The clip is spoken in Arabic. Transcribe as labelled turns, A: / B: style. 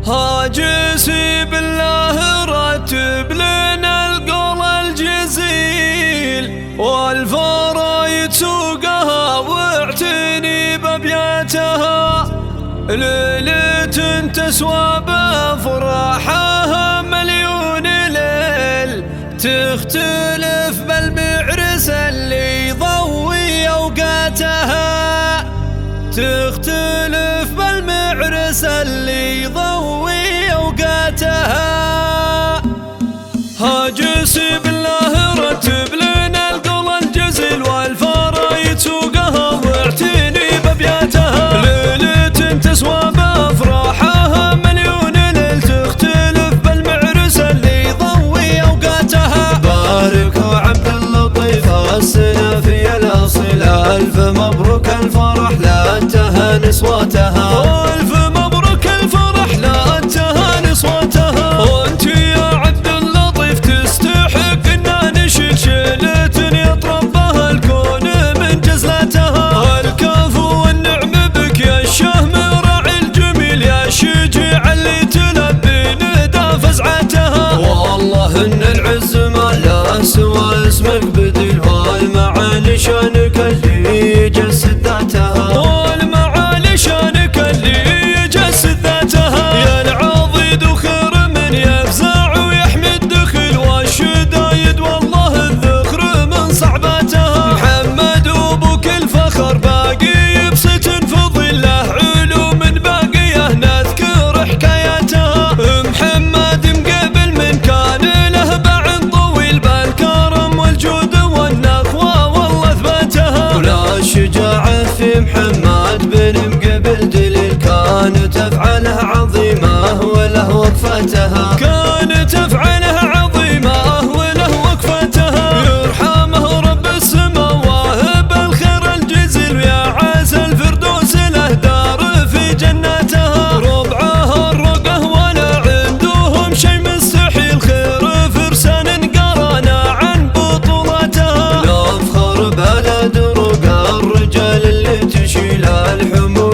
A: هاجسي بالله رتب لنا القول الجزيل، والفرايد سوقها واعتني بابياتها. ليلة تسوى بافراحها مليون ليل، تختلف بالمعرس اللي يضوي اوقاتها، تختلف بالمعرس اللي يضوي اوقاتها. هاجسي بالله رتب لنا القول الجزيل، والفرايد سوقها واعتني بابياتها. ليلة تسوى بافراحها مليون ليل، تختلف بالمعرس اللي يضوي اوقاتها.
B: باركوا عبد اللطيف السنة في الاصيل، الف مبروك الفرح لا انتهى نصواتها.
A: الف مبروك الفرح لا انتهى نصواتها. وانت يا عبد اللطيف تستحق ان نشيل شيلة يطرب بها الكون من جزلتها. الكفو والنعم بك يا الشهم راعي الجميل، يا شجيع اللي تلبي ندى فزعتها.
B: والله ان العز ما لا سوى اسمك بديل، والمعالي شانك اللي يجسد ذاتها.
A: والمعالي شانك اللي يجسد ذاتها. يا العضيد وخير من يفزع ويحمي الدخل، والشدايد والله الذخر من صعباتها. محمد وابوك الفخر باقي يبسط في ظله، علوم باقيه نذكر حكاياتها. محمد مقبل من كان له بعد طويل، بالكرم والجود والنخوه والله اثباتها.
B: ولا شجاعة في محمد بن مقبل دليل، كانت افعاله عظيمة وله وقفتها.
A: كانت افعاله عظيمه وله وقفتها. يرحمه رب السما واهب الخير الجزيل، ويا عسى الفردوس له دار في جناتها. ربعها الرقه ولا عندهم شي مستحيل، خير فرسان قرانا عن بطولاتها.
B: لا افخر بلد رقى الرجال اللي تشيل الحمول،